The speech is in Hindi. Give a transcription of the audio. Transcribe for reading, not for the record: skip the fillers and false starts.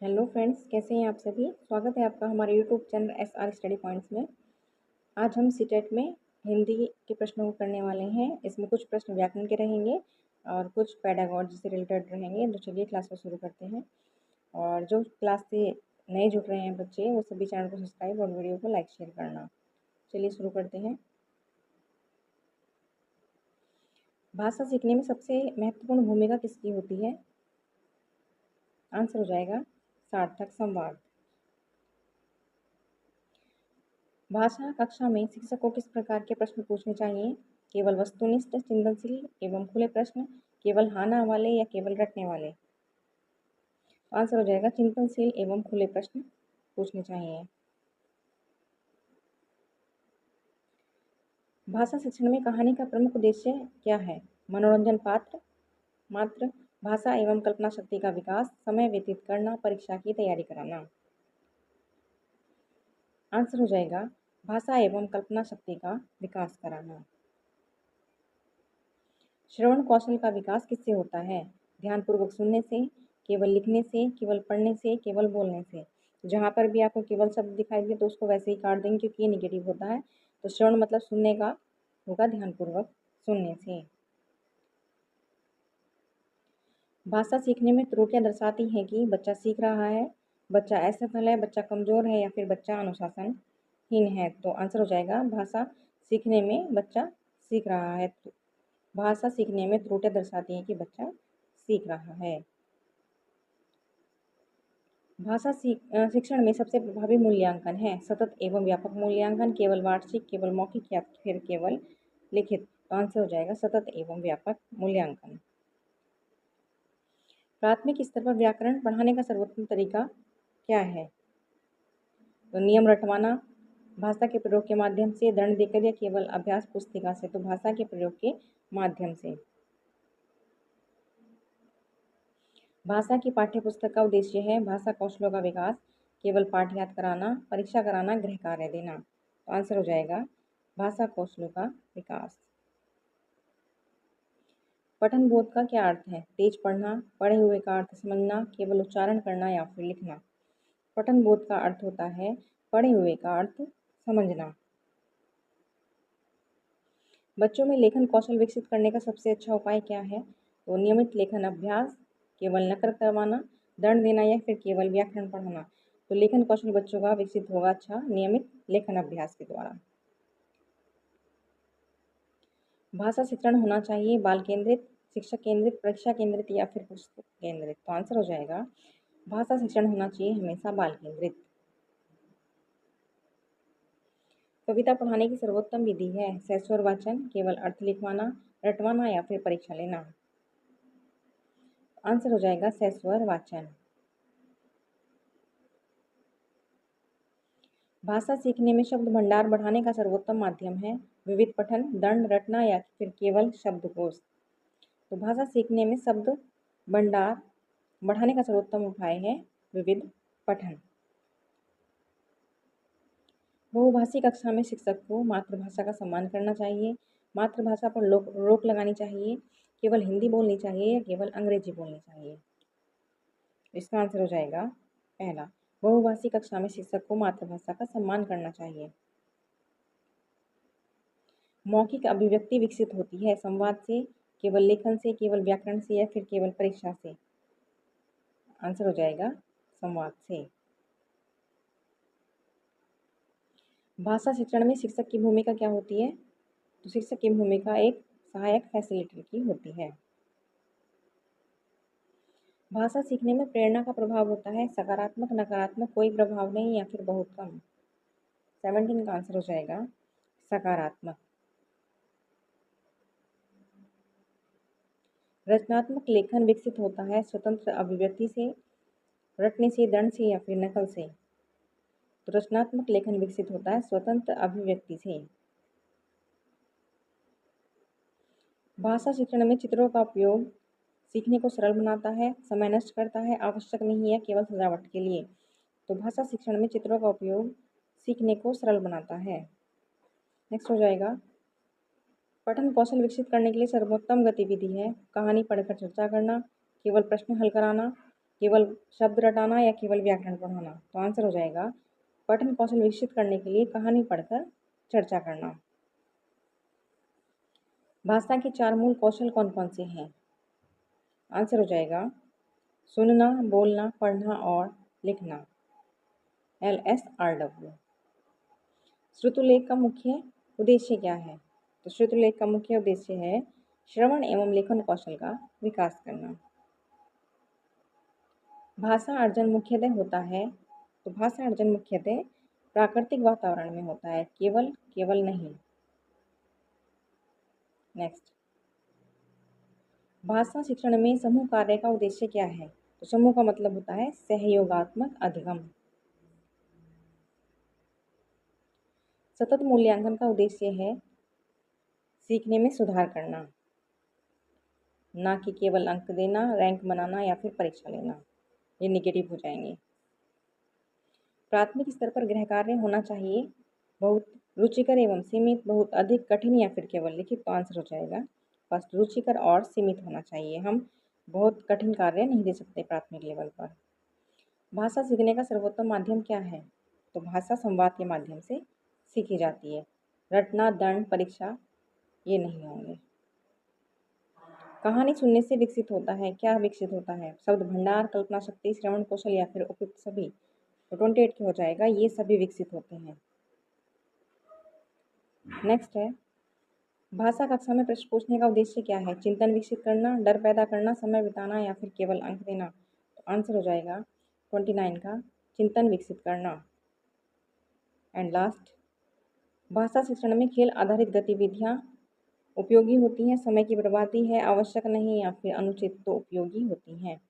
हेलो फ्रेंड्स, कैसे हैं आप सभी। स्वागत है आपका हमारे YouTube channel SR study points में। आज हम सीटेट में हिंदी के प्रश्नों को करने वाले हैं। इसमें कुछ प्रश्न व्याकरण के रहेंगे और कुछ पेडागॉजी से रिलेटेड रहेंगे। तो चलिए क्लास को शुरू करते हैं। और जो क्लास से नए जुड़ रहे हैं बच्चे, वो सभी चैनल को सब्सक्राइब और वीडियो को लाइक शेयर करना। चलिए शुरू करते हैं। भाषा सीखने में सबसे महत्वपूर्ण भूमिका किसकी होती है? आंसर हो जाएगा सार्थक संवाद। भाषा कक्षा में शिक्षक को किस प्रकार के प्रश्न पूछने चाहिए? केवल वस्तुनिष्ठ, चिंतनशील एवं खुले प्रश्न, केवल हाँ ना वाले या केवल रटने वाले? आंसर हो जाएगा चिंतनशील एवं खुले प्रश्न पूछने चाहिए। भाषा शिक्षण में कहानी का प्रमुख उद्देश्य क्या है? मनोरंजन पात्र मात्र, भाषा एवं कल्पना शक्ति का विकास, समय व्यतीत करना, परीक्षा की तैयारी कराना? आंसर हो जाएगा भाषा एवं कल्पना शक्ति का विकास कराना। श्रवण कौशल का विकास किससे होता है? ध्यानपूर्वक सुनने से, केवल लिखने से, केवल पढ़ने से, केवल बोलने से? जहाँ पर भी आपको केवल शब्द दिखाई दे तो उसको वैसे ही काट देंगे, क्योंकि ये निगेटिव होता है। तो श्रवण मतलब सुनने का होगा, ध्यानपूर्वक सुनने से। भाषा सीखने में त्रुटियां दर्शाती हैं कि बच्चा सीख रहा है, बच्चा असफल है, बच्चा कमजोर है या फिर बच्चा अनुशासनहीन है। तो आंसर हो जाएगा भाषा सीखने में बच्चा सीख रहा है। भाषा सीखने में त्रुटियां दर्शाती हैं कि बच्चा सीख रहा है। भाषा शिक्षण में सबसे प्रभावी मूल्यांकन है सतत एवं व्यापक मूल्यांकन, केवल वार्षिक, केवल मौखिक या फिर केवल लिखित? तो आंसर हो जाएगा सतत एवं व्यापक मूल्यांकन। प्राथमिक स्तर पर व्याकरण पढ़ाने का सर्वोत्तम तरीका क्या है? तो नियम रटवाना, भाषा के प्रयोग के माध्यम से, दंड देकर या केवल अभ्यास पुस्तिका से? तो भाषा के प्रयोग के माध्यम से। भाषा की पाठ्य पुस्तक का उद्देश्य है भाषा कौशलों का विकास, केवल पाठ याद कराना, परीक्षा कराना, गृह कार्य देना? तो आंसर हो जाएगा भाषा कौशलों का विकास। पठन बोध का क्या अर्थ है? तेज पढ़ना, पढ़े हुए का अर्थ समझना, केवल उच्चारण करना या फिर लिखना? पठन बोध का अर्थ होता है पढ़े हुए का अर्थ समझना। बच्चों में लेखन कौशल विकसित करने का सबसे अच्छा उपाय क्या है? तो नियमित लेखन अभ्यास, केवल नकल करवाना, दंड देना या फिर केवल व्याकरण पढ़ाना? तो लेखन कौशल बच्चों का विकसित होगा अच्छा नियमित लेखन अभ्यास के द्वारा। भाषा शिक्षण होना चाहिए बाल केंद्रित, शिक्षक केंद्रित, परीक्षा केंद्रित या फिर पुस्तक केंद्रित? तो आंसर हो जाएगा भाषा शिक्षण होना चाहिए हमेशा बाल केंद्रित। कविता पढ़ाने की सर्वोत्तम विधि है सस्वर वाचन, केवल अर्थ लिखवाना, रटवाना या फिर परीक्षा लेना? आंसर हो जाएगा सस्वर वाचन। भाषा सीखने में शब्द भंडार बढ़ाने का सर्वोत्तम माध्यम है विविध पठन, दंड, रटना या फिर केवल शब्दकोश? तो भाषा सीखने में शब्द भंडार बढ़ाने का सर्वोत्तम उपाय है विविध पठन। बहुभाषी कक्षा में शिक्षक को मातृभाषा का सम्मान करना चाहिए, मातृभाषा पर रोक लगानी चाहिए, केवल हिंदी बोलनी चाहिए या केवल अंग्रेजी बोलनी चाहिए? इसका आंसर हो जाएगा पहला, बहुभाषी कक्षा में शिक्षक को मातृभाषा का सम्मान करना चाहिए। मौखिक अभिव्यक्ति विकसित होती है संवाद से, केवल लेखन से, केवल व्याकरण से या फिर केवल परीक्षा से? आंसर हो जाएगा संवाद से। भाषा शिक्षण में शिक्षक की भूमिका क्या होती है? तो शिक्षक की भूमिका एक सहायक फैसिलिटेटर की होती है। भाषा सीखने में प्रेरणा का प्रभाव होता है सकारात्मक, नकारात्मक, कोई प्रभाव नहीं या फिर बहुत कम? 17 का आंसर हो जाएगा सकारात्मक। रचनात्मक लेखन विकसित होता है स्वतंत्र अभिव्यक्ति से, रटने से, दंड से या फिर नकल से? तो रचनात्मक लेखन विकसित होता है स्वतंत्र अभिव्यक्ति से। भाषा शिक्षण में चित्रों का उपयोग सीखने को सरल बनाता है, समय नष्ट करता है, आवश्यक नहीं है, केवल सजावट के लिए? तो भाषा शिक्षण में चित्रों का उपयोग सीखने को सरल बनाता है। नेक्स्ट हो जाएगा पठन कौशल विकसित करने के लिए सर्वोत्तम गतिविधि है कहानी पढ़कर चर्चा करना, केवल प्रश्न हल कराना, केवल शब्द रटाना या केवल व्याकरण पढ़ाना? तो आंसर हो जाएगा पठन कौशल विकसित करने के लिए कहानी पढ़कर चर्चा करना। भाषा के 4 मूल कौशल कौन कौन से हैं? आंसर हो जाएगा सुनना, बोलना, पढ़ना और लिखना। LSRW। श्रुतुलेख का मुख्य उद्देश्य क्या है? तो श्रुतुलेख का मुख्य उद्देश्य है श्रवण एवं लेखन कौशल का विकास करना। भाषा अर्जन मुख्यतः होता है, तो भाषा अर्जन मुख्यतः प्राकृतिक वातावरण में होता है, केवल नहीं। नेक्स्ट, भाषा शिक्षण में समूह कार्य का उद्देश्य क्या है? तो समूह का मतलब होता है सहयोगात्मक अधिगम। सतत मूल्यांकन का उद्देश्य है सीखने में सुधार करना, ना कि केवल अंक देना, रैंक बनाना या फिर परीक्षा लेना, ये नेगेटिव हो जाएंगे। प्राथमिक स्तर पर गृह कार्य होना चाहिए बहुत रुचिकर एवं सीमित, बहुत अधिक कठिन या फिर केवल लिखित? तो आंसर हो जाएगा फर्स्ट, रुचिकर और सीमित होना चाहिए। हम बहुत कठिन कार्य नहीं दे सकते प्राथमिक लेवल पर। भाषा सीखने का सर्वोत्तम माध्यम क्या है? तो भाषा संवाद के माध्यम से सीखी जाती है, रटना, दंड, परीक्षा ये नहीं होंगे। कहानी सुनने से विकसित होता है, क्या विकसित होता है? शब्द भंडार, कल्पना शक्ति, श्रवण कौशल या फिर उपयुक्त सभी? तो 28 के हो जाएगा, ये सभी विकसित होते हैं। नेक्स्ट है, भाषा कक्षा में प्रश्न पूछने का उद्देश्य क्या है? चिंतन विकसित करना, डर पैदा करना, समय बिताना या फिर केवल अंक देना? तो आंसर हो जाएगा 29 का चिंतन विकसित करना। एंड लास्ट, भाषा शिक्षण में खेल आधारित गतिविधियाँ उपयोगी होती हैं, समय की बर्बादी है, आवश्यक नहीं या फिर अनुचित? तो उपयोगी होती हैं।